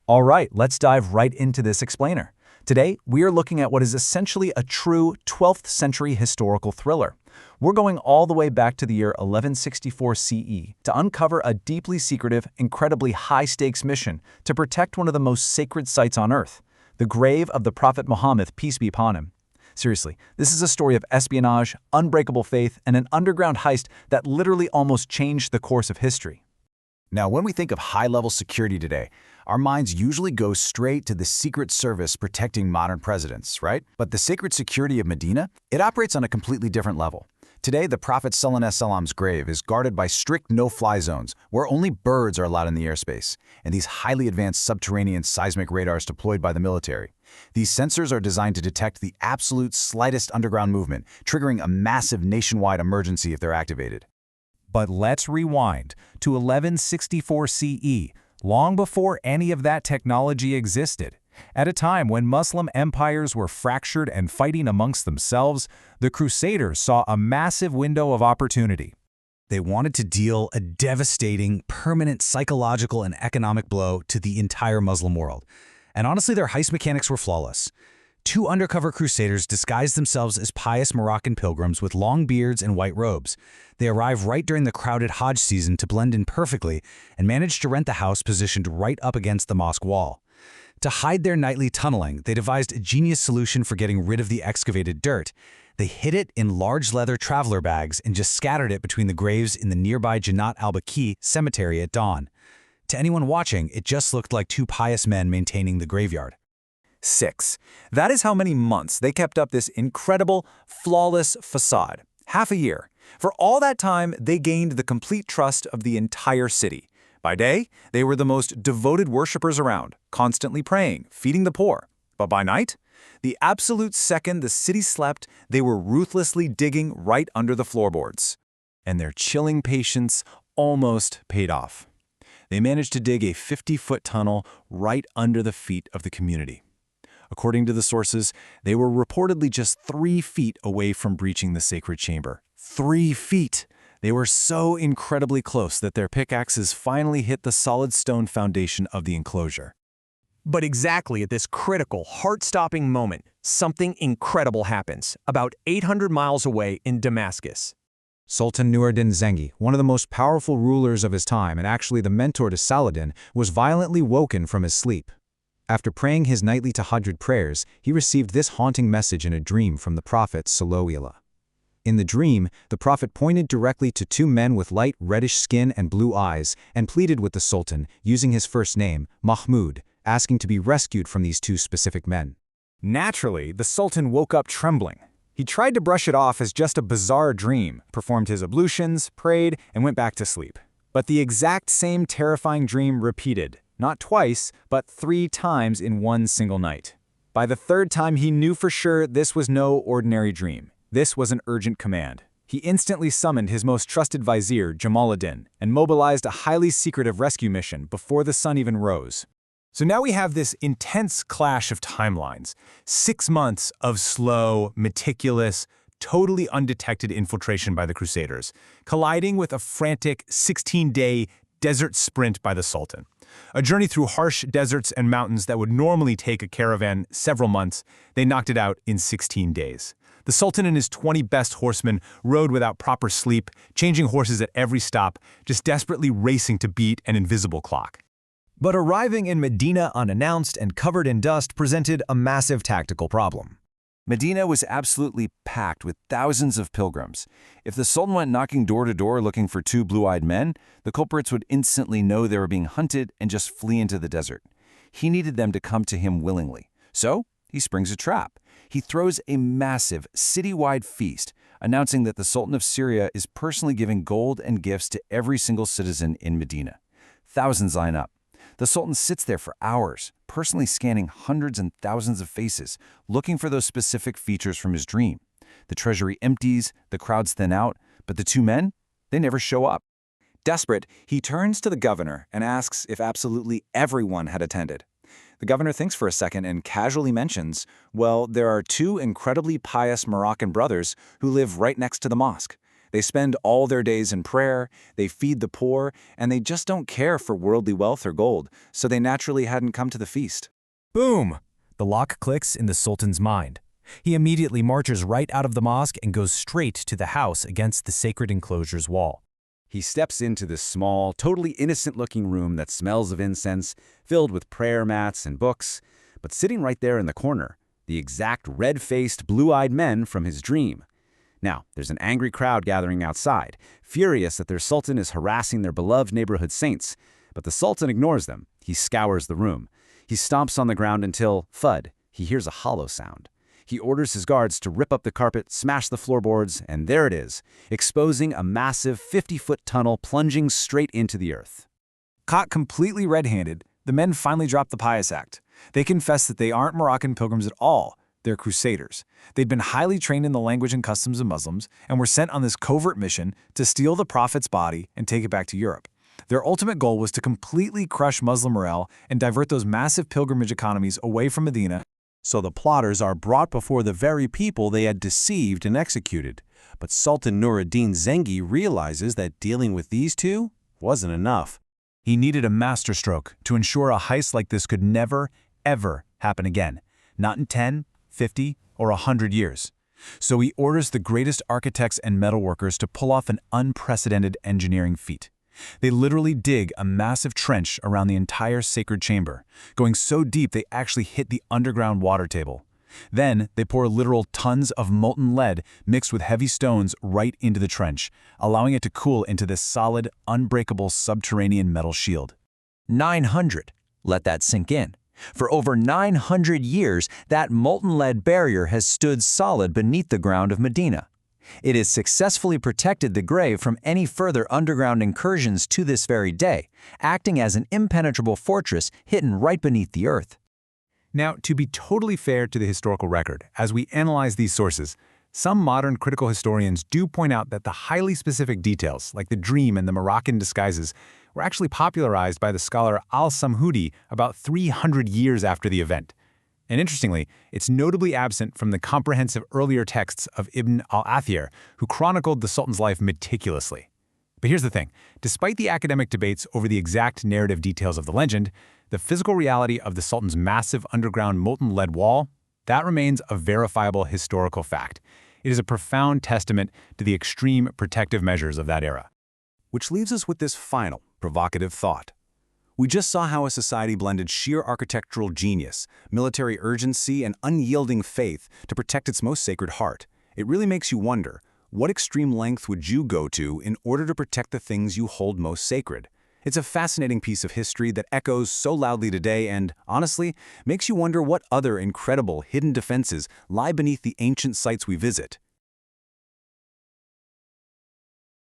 All right, let's dive right into this explainer. Today, we are looking at what is essentially a true 12th century historical thriller. We're going all the way back to the year 1164 CE to uncover a deeply secretive, incredibly high-stakes mission to protect one of the most sacred sites on Earth, the grave of the Prophet Muhammad, peace be upon him. Seriously, this is a story of espionage, unbreakable faith, and an underground heist that literally almost changed the course of history. Now, when we think of high-level security today, our minds usually go straight to the Secret Service protecting modern presidents, right? But the sacred security of Medina, it operates on a completely different level. Today, the Prophet ﷺ's grave is guarded by strict no-fly zones where only birds are allowed in the airspace, and these highly advanced subterranean seismic radars deployed by the military. These sensors are designed to detect the absolute slightest underground movement, triggering a massive nationwide emergency if they're activated. But let's rewind to 1164 CE, long before any of that technology existed. At a time when Muslim empires were fractured and fighting amongst themselves, the Crusaders saw a massive window of opportunity. They wanted to deal a devastating, permanent psychological and economic blow to the entire Muslim world. And honestly, their heist mechanics were flawless. Two undercover crusaders disguised themselves as pious Moroccan pilgrims with long beards and white robes. They arrive right during the crowded Hajj season to blend in perfectly and manage to rent the house positioned right up against the mosque wall. To hide their nightly tunneling, they devised a genius solution for getting rid of the excavated dirt. They hid it in large leather traveler bags and just scattered it between the graves in the nearby Jannat al-Baqi cemetery at dawn. To anyone watching, it just looked like two pious men maintaining the graveyard. 6. That is how many months they kept up this incredible, flawless facade. Half a year. For all that time, they gained the complete trust of the entire city. By day, they were the most devoted worshippers around, constantly praying, feeding the poor. But by night, the absolute second the city slept, they were ruthlessly digging right under the floorboards. And their chilling patience almost paid off. They managed to dig a 50-foot tunnel right under the feet of the community. According to the sources, they were reportedly just 3 feet away from breaching the sacred chamber. 3 feet! They were so incredibly close that their pickaxes finally hit the solid stone foundation of the enclosure. But exactly at this critical, heart-stopping moment, something incredible happens, about 800 miles away in Damascus. Sultan Nur-ad-Din Zengi, one of the most powerful rulers of his time and actually the mentor to Saladin, was violently woken from his sleep. After praying his nightly tahajjud prayers, he received this haunting message in a dream from the Prophet ﷺ. In the dream, the Prophet pointed directly to 2 men with light reddish skin and blue eyes and pleaded with the Sultan, using his first name, Mahmud, asking to be rescued from these 2 specific men. Naturally, the Sultan woke up trembling. He tried to brush it off as just a bizarre dream, performed his ablutions, prayed, and went back to sleep. But the exact same terrifying dream repeated. Not twice, but 3 times in one single night. By the 3rd time, he knew for sure this was no ordinary dream. This was an urgent command. He instantly summoned his most trusted vizier, Jamaluddin, and mobilized a highly secretive rescue mission before the sun even rose. So now we have this intense clash of timelines. 6 months of slow, meticulous, totally undetected infiltration by the Crusaders, colliding with a frantic 16-day desert sprint by the Sultan. A journey through harsh deserts and mountains that would normally take a caravan several months, they knocked it out in 16 days. The Sultan and his 20 best horsemen rode without proper sleep, changing horses at every stop, just desperately racing to beat an invisible clock. But arriving in Medina unannounced and covered in dust presented a massive tactical problem. Medina was absolutely packed with thousands of pilgrims. If the Sultan went knocking door to door looking for 2 blue-eyed men, the culprits would instantly know they were being hunted and just flee into the desert. He needed them to come to him willingly. So, he springs a trap. He throws a massive, citywide feast, announcing that the Sultan of Syria is personally giving gold and gifts to every single citizen in Medina. Thousands line up. The Sultan sits there for hours, personally scanning hundreds and thousands of faces, looking for those specific features from his dream. The treasury empties, the crowds thin out, but the 2 men, they never show up. Desperate, he turns to the governor and asks if absolutely everyone had attended. The governor thinks for a second and casually mentions, well, there are 2 incredibly pious Moroccan brothers who live right next to the mosque. They spend all their days in prayer, they feed the poor, and they just don't care for worldly wealth or gold, so they naturally hadn't come to the feast. Boom! The lock clicks in the Sultan's mind. He immediately marches right out of the mosque and goes straight to the house against the sacred enclosure's wall. He steps into this small, totally innocent-looking room that smells of incense, filled with prayer mats and books, but sitting right there in the corner, the exact red-faced, blue-eyed men from his dream. Now, there's an angry crowd gathering outside, furious that their sultan is harassing their beloved neighborhood saints, but the sultan ignores them. He scours the room. He stomps on the ground until, thud, he hears a hollow sound. He orders his guards to rip up the carpet, smash the floorboards, and there it is, exposing a massive 50-foot tunnel plunging straight into the earth. Caught completely red-handed, the men finally drop the pious act. They confess that they aren't Moroccan pilgrims at all. They're crusaders. They'd been highly trained in the language and customs of Muslims and were sent on this covert mission to steal the prophet's body and take it back to Europe. Their ultimate goal was to completely crush Muslim morale and divert those massive pilgrimage economies away from Medina. So the plotters are brought before the very people they had deceived and executed. But Sultan Nur-ad-Din Zengi realizes that dealing with these two wasn't enough. He needed a masterstroke to ensure a heist like this could never, ever happen again. Not in 10, 50, or 100 years. So he orders the greatest architects and metalworkers to pull off an unprecedented engineering feat. They literally dig a massive trench around the entire sacred chamber, going so deep they actually hit the underground water table. Then they pour literal tons of molten lead mixed with heavy stones right into the trench, allowing it to cool into this solid, unbreakable subterranean metal shield. 900. Let that sink in. For over 900 years, that molten lead barrier has stood solid beneath the ground of Medina. It has successfully protected the grave from any further underground incursions to this very day, acting as an impenetrable fortress hidden right beneath the earth. Now, to be totally fair to the historical record, as we analyze these sources, some modern critical historians do point out that the highly specific details, like the dream and the Moroccan disguises, were actually popularized by the scholar al-Samhudi about 300 years after the event. And interestingly, it's notably absent from the comprehensive earlier texts of Ibn al-Athir, who chronicled the Sultan's life meticulously. But here's the thing. Despite the academic debates over the exact narrative details of the legend, the physical reality of the Sultan's massive underground molten lead wall, that remains a verifiable historical fact. It is a profound testament to the extreme protective measures of that era. Which leaves us with this final, provocative thought. We just saw how a society blended sheer architectural genius, military urgency, and unyielding faith to protect its most sacred heart. It really makes you wonder, what extreme length would you go to in order to protect the things you hold most sacred? It's a fascinating piece of history that echoes so loudly today and, honestly, makes you wonder what other incredible hidden defenses lie beneath the ancient sites we visit.